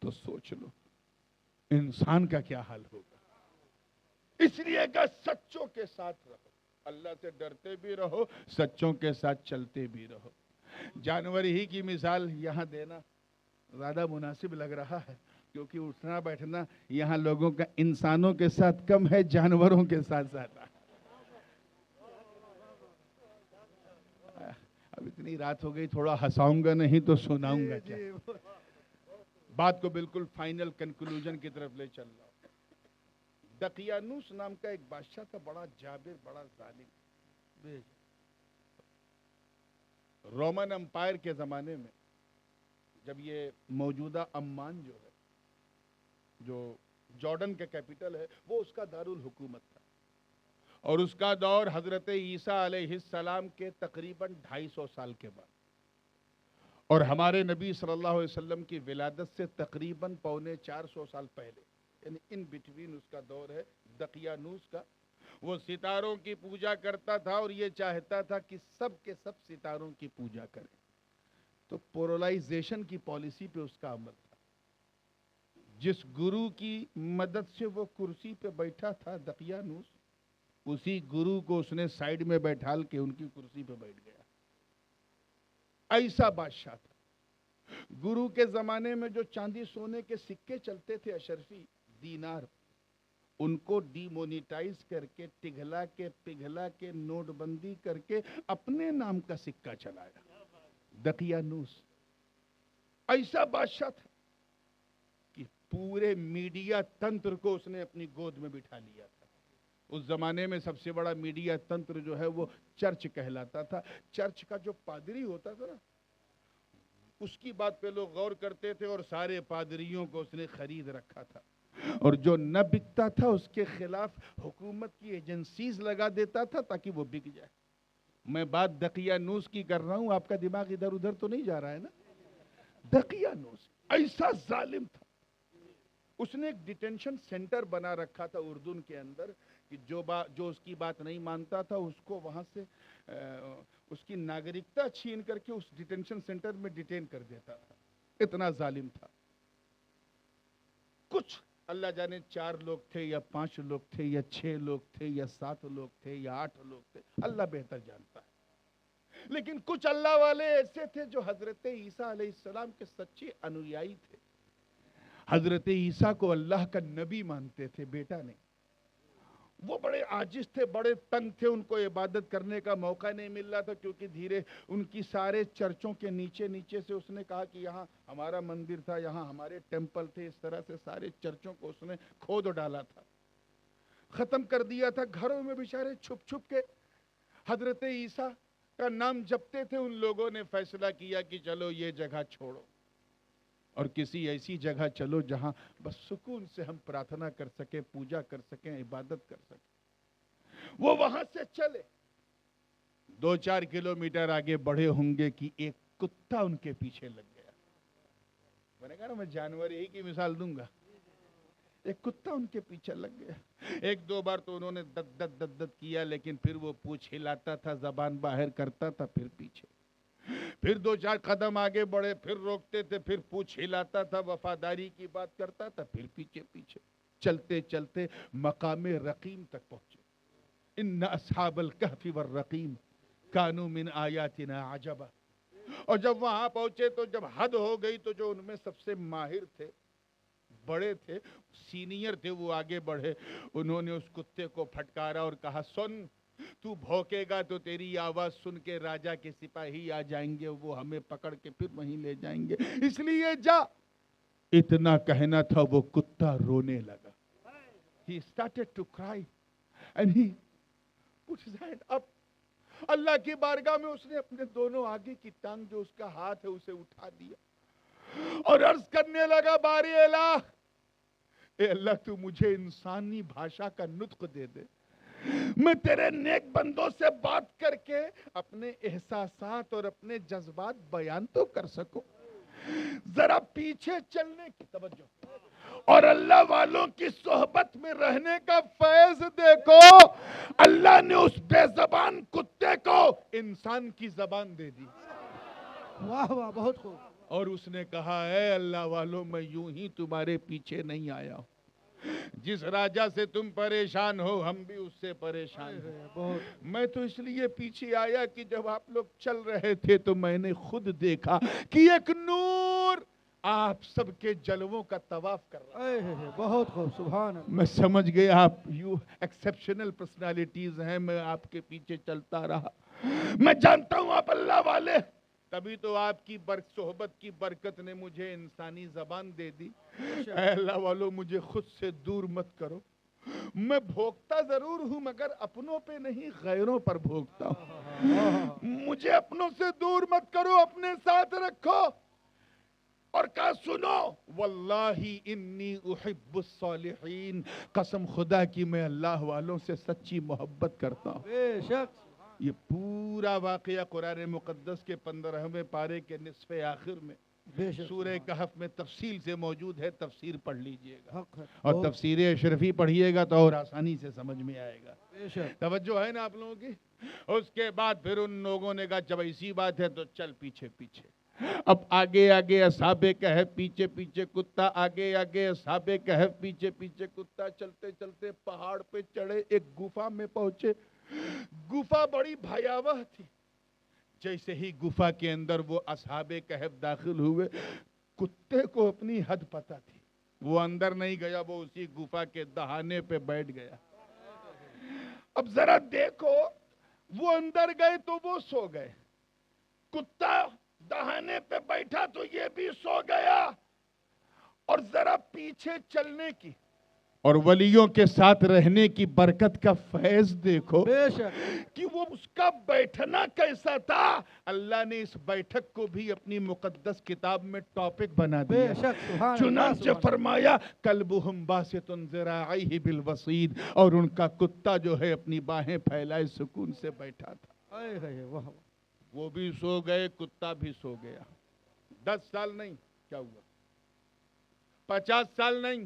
تو سوچ لو انسان کا کیا حال ہوگا. اس لیے کہ سچوں کے ساتھ رہو, اللہ سے ڈرتے بھی رہو, سچوں کے ساتھ چلتے بھی رہو. جانور ہی کی مثال یہاں دینا زیادہ مناسب لگ رہا ہے, کیونکہ اٹھنا بیٹھنا یہاں لوگوں کا انسانوں کے ساتھ کم ہے, جانوروں کے ساتھ زیادہ ہے. اب اتنی رات ہو گئی, تھوڑا ہنساؤں گا نہیں تو سناؤں گا کیا. بات کو بالکل فائنل کنکلوژن کی طرف لے چل رہا ہوں. دقیانوس نام کا ایک بادشاہ تھا, بڑا جابر, بڑا ظالم. رومن امپائر کے زمانے میں, جب یہ موجودہ عمان جو ہے, جو جارڈن کا کیپٹل ہے, وہ اس کا دارالحکومت تھا, اور اس کا دور حضرت عیسیٰ علیہ السلام کے تقریباً 250 سال کے بعد, اور ہمارے نبی صلی اللہ علیہ وسلم کی ولادت سے تقریباً 350 سال پہلے, یعنی ان بٹوین اس کا دور ہے دقیانوس کا. وہ ستاروں کی پوجا کرتا تھا, اور یہ چاہتا تھا کہ سب کے سب ستاروں کی پوجا کریں. تو پولرائزیشن کی پالیسی پہ اس کا عمل تھا. جس گرو کی مدد سے وہ کرسی پہ بیٹھا تھا دقیانوس, اسی گرو کو اس نے سائیڈ میں بیٹھال کے ان کی کرسی پہ بیٹھ گیا. ایسا بادشاہ تھا. گرو کے زمانے میں جو چاندی سونے کے سکے چلتے تھے, اشرفی, دینار, ان کو ڈی مونیٹائز کر کے, پگھلا کے نوٹ بندی کر کے اپنے نام کا سکہ چلایا. دقیانوس ایسا بادشاہ تھا کہ پورے میڈیا تنتر کو اس نے اپنی گود میں بٹھا لیا تھا. اس زمانے میں سب سے بڑا میڈیا تنتر جو ہے وہ چرچ کہلاتا تھا. چرچ کا جو پادری ہوتا تھا نا, اس کی بات پہ لوگ غور کرتے تھے, اور سارے پادریوں کو اس نے خرید رکھا تھا, اور جو نہ بکتا تھا اس کے خلاف حکومت کی ایجنسیز لگا دیتا تھا تاکہ وہ بک جائے. میں بات دقیانوس کی کر رہا ہوں, آپ کا دماغ ادھر ادھر تو نہیں جا رہا ہے نا. دقیانوس ایسا ظالم تھا, اس نے ایک ڈیٹینشن سینٹر بنا رکھا تھا اردن کے اندر, کہ جو اس کی بات نہیں مانتا تھا اس کو وہاں سے اس کی ناگرکتا چھین کر کے اس ڈیٹینشن سینٹر میں ڈیٹین کر دیتا تھا. اتنا ظالم تھا. کچھ اللہ جانے 4 لوگ تھے یا 5 لوگ تھے یا 6 لوگ تھے یا 7 لوگ تھے یا 8 لوگ تھے, اللہ بہتر جانتا ہے. لیکن کچھ اللہ والے ایسے تھے جو حضرت عیسیٰ علیہ السلام کے سچے انویائی تھے. حضرت عیسیٰ کو اللہ کا نبی مانتے تھے, بیٹا نہیں. وہ بڑے عاجز تھے, بڑے تنگ تھے, ان کو عبادت کرنے کا موقع نہیں مل رہا تھا, کیونکہ دھیرے ان کی سارے چرچوں کے نیچے نیچے سے اس نے کہا کہ یہاں ہمارا مندر تھا, یہاں ہمارے ٹیمپل تھے, اس طرح سے سارے چرچوں کو اس نے کھود ڈالا تھا, ختم کر دیا تھا. گھروں میں بیچارے چھپ چھپ کے حضرت عیسیٰ کا نام جپتے تھے. ان لوگوں نے فیصلہ کیا کہ چلو یہ جگہ چھوڑو اور کسی ایسی جگہ چلو جہاں بس سکون سے ہم پرارتھنا کر سکیں, پوجا کر سکیں, عبادت کر سکیں. وہ وہاں سے چلے. 2-4 کلومیٹر آگے بڑھے ہوں گے کہ ایک کتا ان کے پیچھے لگ گیا. میں نے کہا نا, میں جانور ہی کی مثال دوں گا. ایک کتا ان کے پیچھے لگ گیا. 1-2 بار تو انہوں نے دد دد دد دد کیا, لیکن پھر وہ پونچھ ہلاتا تھا, زبان باہر کرتا تھا, پھر پیچھے. پھر 2-4 قدم آگے بڑھے, پھر روکتے تھے, پھر پونچھ ہلاتا تھا, وفاداری کی بات کرتا تھا, پھر پیچھے پیچھے. چلتے چلتے مقام رقیم تک پہنچے. ان اصحاب الکہف والرقیم کانوا من آیاتنا عجبا. اور جب وہاں پہنچے تو جب حد ہو گئی تو جو ان میں سب سے ماہر تھے, بڑے تھے, سینئر تھے, وہ آگے بڑھے. انہوں نے اس کتے کو پھٹکارا اور کہا, سن, تو بھوکے گا تو تیری آواز سن کے راجا کے سپاہی آ جائیں گے, وہ ہمیں پکڑ کے پھر وہیں لے جائیں گے, اس لیے جا. اتنا کہنا تھا, وہ کتا رونے لگا. He started to cry and he put his hand up. اللہ کی بارگاہ میں اس نے اپنے دونوں آگے کی ٹانگ جو اس کا ہاتھ ہے اسے اٹھا دیا اور عرض کرنے لگا, باری الہ, اے اللہ تو مجھے انسانی بھاشا کا نطق دے دے, میں تیرے نیک بندوں سے بات کر کے اپنے احساسات اور اپنے جذبات بیان تو کر سکوں. ذرا پیچھے چلنے کی توجہ اور اللہ والوں کی صحبت میں رہنے کا فیض دیکھو. اللہ نے اس بے زبان کتے کو انسان کی زبان دے دی. واہ واہ, بہت خوب. اور اس نے کہا, اے اللہ والوں, میں یوں ہی تمہارے پیچھے نہیں آیا ہوں. جس راجا سے تم پریشان ہو ہم بھی اس سے پریشان ہیں. میں تو اس لیے پیچھے آیا کہ جب آپ لوگ چل رہے تھے تو میں نے خود دیکھا کہ ایک نور آپ سب کے جلووں کا طواف کر رہا ہے. بہت خوب, سبحان اللہ. میں سمجھ گیا آپ یو ایکسپشنل پرسنالٹیز ہیں. میں آپ کے پیچھے چلتا رہا. میں جانتا ہوں آپ اللہ والے, تبھی تو آپ کی صحبت کی برکت نے مجھے انسانی زبان دے دی. اے اللہ والو, مجھے خود سے دور مت کرو. میں بھوکتا ضرور ہوں مگر اپنوں پہ نہیں, غیروں پر بھوکتا ہوں. مجھے اپنوں سے دور مت کرو, اپنے ساتھ رکھو. اور کہا, سنو, واللہ انی احب الصالحین, قسم خدا کی میں اللہ والوں سے سچی محبت کرتا ہوں. بے شک. یہ پورا واقعہ قرآن مقدس کے 15ویں پارے کے نصف آخر میں سورہ کہف میں تفصیل سے موجود ہے. تفسیر پڑھ لیجئے گا اور تفسیر اشرفی پڑھیے گا تو اور آسانی سے سمجھ میں آئے گا. توجہ ہے نا آپ لوگوں کی. اس کے بعد پھر ان لوگوں نے کہا, جب ایسی بات ہے تو چل پیچھے پیچھے. اب آگے آگے اصحاب کہف, پیچھے پیچھے کتا, آگے آگے اصحاب کہف, پیچھے پیچھے کتا. چلتے چلتے پہاڑ پہ چڑھے, ایک گفا میں پہنچے. گفا بڑی بھیاوہ تھی. جیسے ہی گفا کے اندر وہ اصحاب کہف داخل ہوئے, کتے کو اپنی حد پتہ تھی. وہ اندر نہیں گیا, وہ اسی گفا کے دہانے پہ بیٹھ گیا. اب ذرا دیکھو, وہ اندر گئے تو وہ سو گئے, کتا دہانے پہ بیٹھا تو یہ بھی سو گیا. اور ذرا پیچھے چلنے کی اور ولیوں کے ساتھ رہنے کی برکت کا فیض دیکھو بے شک کہ وہ اس کا بیٹھنا کیسا تھا. اللہ نے اس بیٹھک کو بھی اپنی مقدس کتاب میں ٹاپک بنا بے دیا. شک سبحان اللہ چنانچہ سبحان فرمایا کلبہم باسط ذراعیہ بالوصید، اور ان کا کتا جو ہے اپنی باہیں پھیلائے سکون سے بیٹھا تھا. اللہ. اے اے واہ واہ. وہ بھی سو گئے، کتا بھی سو گیا. 10 سال نہیں، کیا ہوا؟ 50 سال نہیں،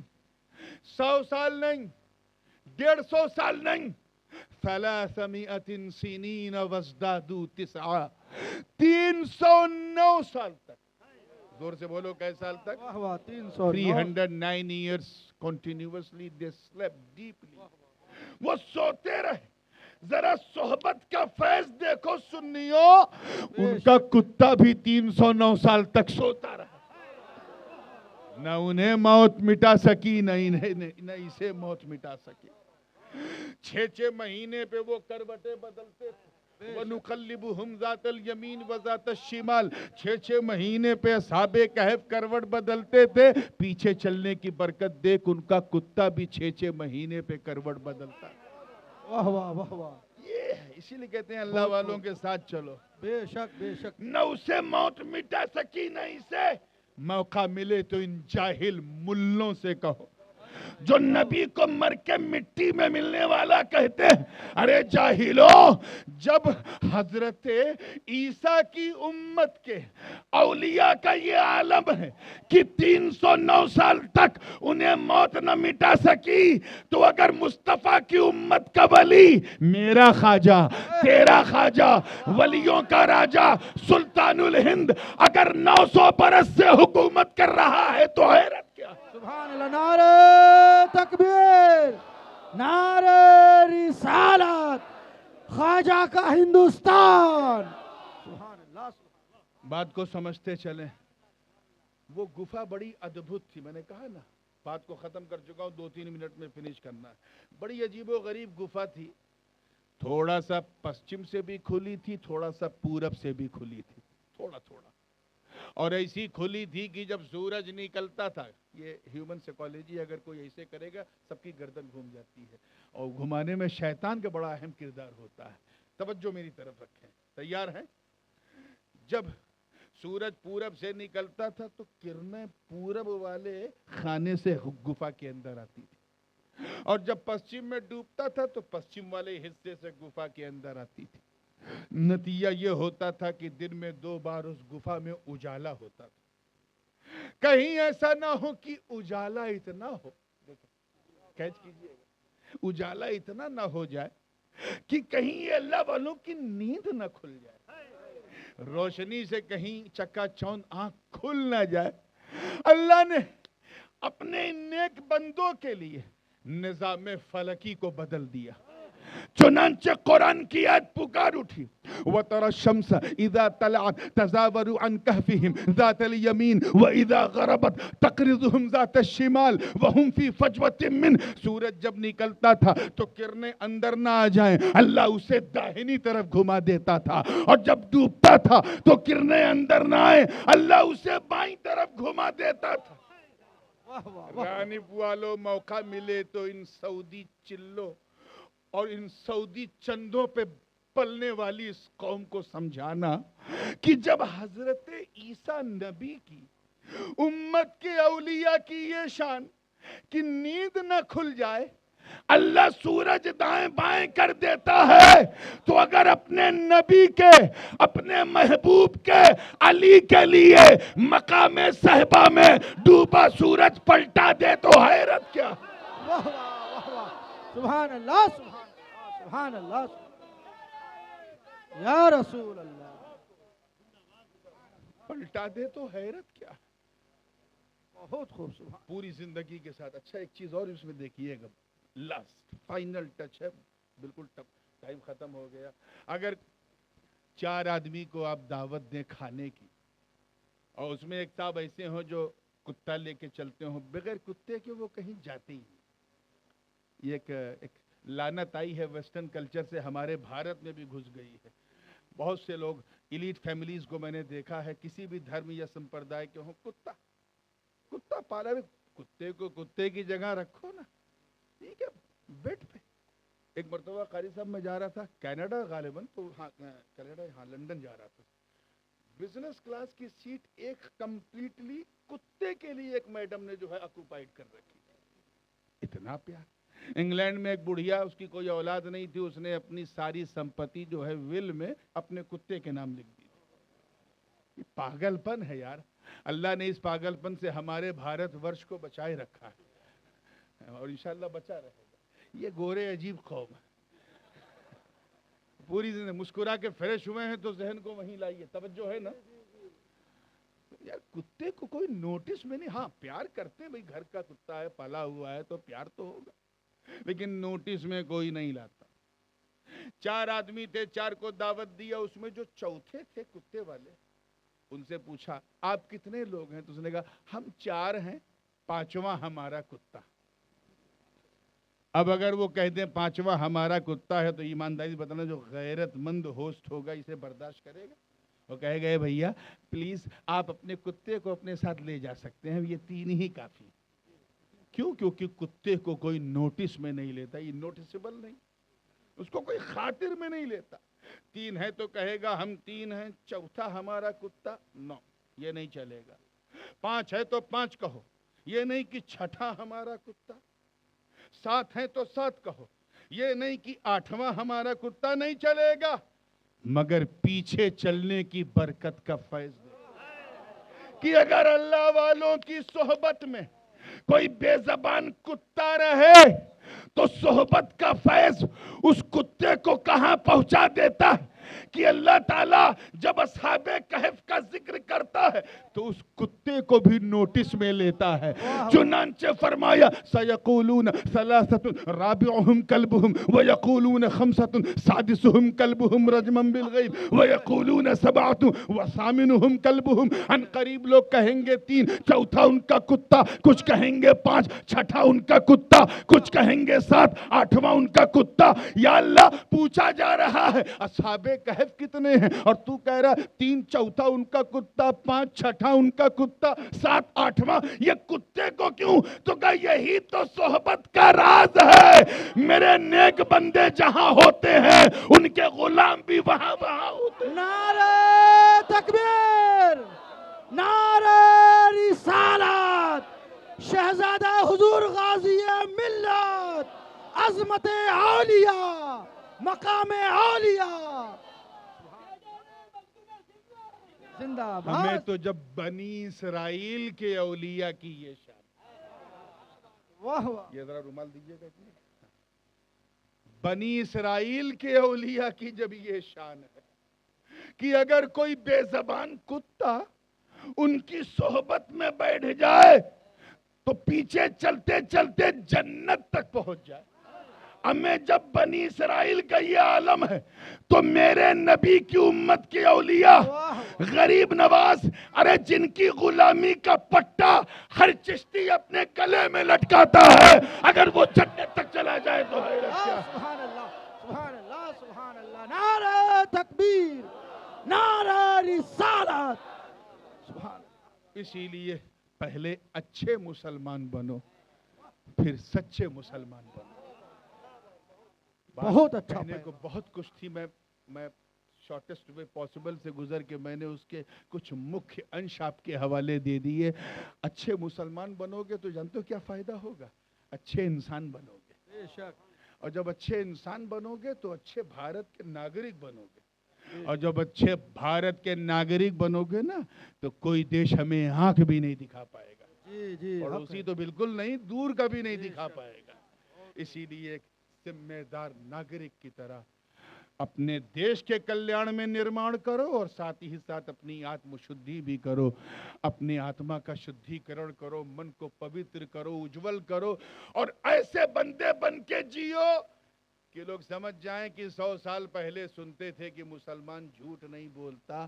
100 سال نہیں، 150 سال نہیں، 300 سنین وازدادوا 9 309 سال تک. زور سے بولو کئے سال تک؟ واہ واہ 309. 309 years continuously they slept deeply. وہ سوتے رہے. ذرا صحبت کا فیض دیکھو سنیو، ان کا کتا بھی 309 سال تک سوتا رہا. نہ انہیں موت مٹا سکی، نہ اسے موت مٹا سکی. 6 مہینے پہ وہ کروٹیں بدلتے تھے. وَنُقَلِّبُهُمْ ذَاتَ الْيَمِينِ وَذَاتَ الشِّمَالِ. 6 مہینے پہ اصحاب کہف کروٹ بدلتے تھے. پیچھے چلنے کی برکت دیکھ، ان کا کتا بھی 6 مہینے پہ کروٹ بدلتا. واہ واہ واہ واہ. یہ اسی لیے کہتے ہیں اللہ والوں کے ساتھ چلو. بے شک بے شک. نہ اسے موت مٹا سکی، نہ اسے. موقع ملے تو ان جاہل ملوں سے کہو جو نبی کو مر کے مٹی میں ملنے والا کہتے ہیں، ارے جاہلو، جب حضرت عیسیٰ کی امت کے اولیاء کا یہ عالم ہے کہ 309 سال تک انہیں موت نہ مٹا سکی، تو اگر مصطفیٰ کی امت کا ولی، میرا خواجہ، تیرا خواجہ، ولیوں کا راجہ، سلطان الہند، اگر 900 برس سے حکومت کر رہا ہے تو حیرت کیا؟ سبحان اللہ. نعرہ تکبیر، نعرہ رسالت، خواجہ کا ہندوستان. سبحان اللہ. بات کو سمجھتے چلیں. وہ گفا بڑی ادبھت تھی. میں نے کہا نا، بات کو ختم کر چکا ہوں، 2-3 منٹ میں فنش کرنا ہے. بڑی عجیب و غریب گفا تھی. تھوڑا سا پشچم سے بھی کھلی تھی، تھوڑا سا پورب سے بھی کھلی تھی، تھوڑا تھوڑا. اور ایسی کھلی تھی کہ جب سورج نکلتا تھا، یہ ہیومن سائیکالوجی اگر کوئی ایسے کرے گا سب کی گردن گھوم جاتی ہے، اور گھمانے میں شیطان کا بڑا اہم کردار ہوتا ہے. توجہ میری طرف رکھیں. تیار ہیں؟ جب سورج پورب سے نکلتا تھا تو کرنیں پورب والے خانے سے گفا کے اندر آتی تھی، اور جب پشچم میں ڈوبتا تھا تو پشچم والے حصے سے گفا کے اندر آتی تھی. نتیجہ یہ ہوتا تھا کہ دن میں 2 بار اس گفا میں اجالا ہوتا تھا. کہیں ایسا نہ ہو کہ اجالا اتنا ہو، کیچ کیجئے گا، اجالا اتنا نہ ہو جائے کہ کہیں یہ اللہ والوں کی نیند نہ کھل جائے، روشنی سے کہیں چکا چوند آنکھ کھل نہ جائے. اللہ نے اپنے نیک بندوں کے لیے نظام فلکی کو بدل دیا. چنانچہ قرآن کی آیت پکار اٹھی، وَتَرَى الشَّمْسَ إِذَا طَلَعَتْ تَزَاوَرُ عَنْ كَهْفِهِمْ ذَاتَ الْيَمِينِ وَإِذَا غَرَبَتْ تَقْرِضُهُمْ ذَاتَ الشِّمَالِ وَهُمْ فِي فَجْوَةٍ مِّنْهُ. سورج جب نکلتا تھا تو کرنیں اندر نہ آ جائیں، اللہ اسے داہنی طرف گھما دیتا تھا، اور جب ڈوبتا تھا تو کرنیں اندر نہ آئیں، اللہ اسے بائیں طرف گھما دیتا تھا. واہ واہ واہ. رانب والو، موقع ملے تو ان سعودی چلوں اور ان سعودی چندوں پہ پلنے والی اس قوم کو سمجھانا کہ جب حضرت عیسیٰ نبی کی امت کے اولیاء کی یہ شان کہ نیند نہ کھل جائے، اللہ سورج دائیں بائیں کر دیتا ہے، تو اگر اپنے نبی کے، اپنے محبوب کے، علی کے لیے مقام صحبہ میں ڈوبا سورج پلٹا دے تو حیرت کیا؟ واہ واہ واہ واہ. سبحان اللہ سبحان اللہ سبحان اللہ. یا رسول اللہ. پلٹا دے تو حیرت کیا؟ بہت خوب. سبحان. پوری زندگی کے ساتھ. اچھا ایک چیز اور اس میں دیکھیے گا، لاسٹ فائنل ٹچ ہے، بالکل ٹائم ختم ہو گیا. اگر 4 آدمی کو آپ دعوت دیں کھانے کی، اور اس میں ایک صاحب ایسے ہوں جو کتا لے کے چلتے ہوں، بغیر کتے کے وہ کہیں جاتے ہی نہیں. یہ ایک لعنت آئی ہے ویسٹرن کلچر سے، ہمارے بھارت میں بھی گھس گئی ہے. بہت سے لوگ ایلیٹ فیملیز کو میں نے دیکھا ہے، کسی بھی دھرم یا سمپردائے کے ہوں، کتا پالا ہوئے، کتے کو کتے کی جگہ رکھو نا. ٹھیک ہے بیڈ پہ. ایک مرتبہ قاری صاحب میں جا رہا تھا کینیڈا غالباً, تو ہاں کینیڈا, ہاں لنڈن جا رہا تھا. بزنس کلاس کی سیٹ ایک کمپلیٹلی کتے کے لیے ایک میڈم نے جو ہے آکوپائیڈ کر رکھی تھی. اتنا پیار. انگلینڈ میں ایک بڑھیا, اس کی کوئی اولاد نہیں تھی, اس نے اپنی ساری سمپتی جو ہے ول میں اپنے کتے کے نام لکھ دی. یہ پاگل پن ہے یار. اللہ نے اس پاگل پن سے ہمارے بھارت ورش کو بچائے رکھا ہے اور انشاءاللہ بچا رہے گا. یہ گورے عجیب قوم ہے, پوری زندگی مسکرا کے فریش ہوئے ہیں تو ذہن کو وہیں لائیے, توجہ ہے نا یار. کتے کو کوئی نوٹس میں نہیں, ہاں پیار کرتے ہیں بھائی, گھر کا کتا ہے پالا ہوا ہے تو پیار تو ہوگا, لیکن نوٹس میں کوئی نہیں لاتا. 4 آدمی تھے, 4 کو دعوت دیا, اس میں جو چوتھے تھے کتے والے, ان سے پوچھا آپ کتنے لوگ ہیں, تو اس نے کہا ہم 4 ہیں, 5واں ہمارا کتا. اب اگر وہ کہہ دیں 5واں ہمارا کتا ہے تو ایمانداری سے بتانا جو غیرت مند ہوسٹ ہوگا اسے برداشت کرے گا؟ وہ کہے گئے بھیا پلیز آپ اپنے کتے کو اپنے ساتھ لے جا سکتے ہیں, یہ 3 ہی کافی. کیوں؟ کیونکہ کتے کو کوئی نوٹس میں نہیں لیتا, یہ نوٹسیبل نہیں, اس کو کوئی خاطر میں نہیں لیتا. 3 ہے تو کہے گا ہم 3 ہیں, چوتھا ہمارا کتا, نو یہ نہیں چلے گا. 5 ہے تو 5 کہو, یہ نہیں کہ 6واں ہمارا کتا. 7 ہیں تو 7 کہو, یہ نہیں کہ 8واں ہمارا کتا, نہیں چلے گا. مگر پیچھے چلنے کی برکت کا فیض دے کہ اگر اللہ والوں کی صحبت میں کوئی بے زبان کتا رہے تو صحبت کا فیض اس کتے کو کہاں پہنچا دیتا ہے کہ اللہ تعالیٰ جب اصحاب کہف کا ذکر کرتا ہے تو اس کتے کو بھی نوٹس میں لیتا ہے. چنانچہ فرمایا سیقولون ثلاثۃ رابعہم کلبہم ویقولون خمسۃ سادسہم کلبہم رجما بالغیب ویقولون سبعۃ وثامنہم کلبہم. ان قریب لوگ کہیں گے 3, چوتھا ان کا کتا, کچھ کہیں گے 5, چھٹا ان کا کتا, کچھ کہیں گے 7, 8واں ان کا کتا. یا اللہ پوچھا جا رہا ہے اصحاب کہف کتنے ہیں, اور تو کہہ رہا 3, چوتھا ان کا کتا, 5, چھٹا ان کا کتا, 7, 8واں. یہ کتے کو کیوں؟ تو کہ یہی تو صحبت کا راز ہے. میرے نیک بندے جہاں ہوتے ہیں ان کے غلام بھی وہاں ہوتے ہیں. نعرہ تکبیر, نعرہ رسالت, شہزادہ حضور غازی ملت, عظمت اولیاء, مقام اولیاء, زندہ ہمیں باد. تو جب بنی اسرائیل کے اولیاء کی یہ شان, واہ واہ, یہ ذرا رومال دیجیے گا, بنی اسرائیل کے اولیاء کی جب یہ شان ہے کہ اگر کوئی بے زبان کتا ان کی صحبت میں بیٹھ جائے تو پیچھے چلتے چلتے جنت تک پہنچ جائے. ہمیں جب بنی اسرائیل کا یہ عالم ہے تو میرے نبی کی امت کے اولیاء غریب نواز, ارے جن کی غلامی کا پٹا ہر چشتی اپنے گلے میں لٹکاتا ہے, اگر وہ جنت تک چلا جائے تو حیرت کیا. سبحان اللہ, سبحان اللہ, سبحان اللہ. نعرہ تکبیر, نعرہ رسالت, سبحان اللہ. اسی لیے پہلے اچھے مسلمان بنو, پھر سچے مسلمان بنو. بہت اچھا کہنے کو بہت کچھ تھی, میں شارٹسٹ وے پاسبل سے گزر کے میں نے اس کے کچھ مکھ انش آپ کے حوالے دے دیے. اچھے مسلمان بنو گے تو جانتے ہو کیا فائدہ ہوگا؟ اچھے انسان بنو گے, بے شک, اور جب اچھے انسان بنو گے تو اچھے بھارت کے ناگرک بنو گے, اور جب اچھے بھارت کے ناگرک بنو گے نا تو کوئی دیش ہمیں آنکھ بھی نہیں دکھا پائے گا, جی جی, پڑوسی تو بالکل نہیں, دور کا بھی نہیں دکھا پائے گا. اسی لیے ایک ذمہ دار ناگرک کی طرح اپنے دیش کے کلیان میں نرمان کرو, اور ساتھ ہی ساتھ اپنی آتم شدھی بھی کرو, اپنی آتما کا شدھی کرن کرو, من کو پوتر کرو, اجول کرو, اور ایسے بندے بن کے جیو کہ لوگ سمجھ جائیں کہ 100 سال پہلے سنتے تھے کہ مسلمان جھوٹ نہیں بولتا,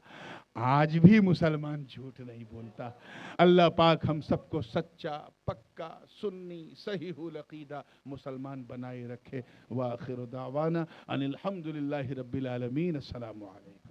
آج بھی مسلمان جھوٹ نہیں بولتا. اللہ پاک ہم سب کو سچا, پکا, سنی, صحیح العقیدہ مسلمان بنائے رکھے. وآخر دعوانا ان الحمدللہ رب العالمین. السلام علیکم.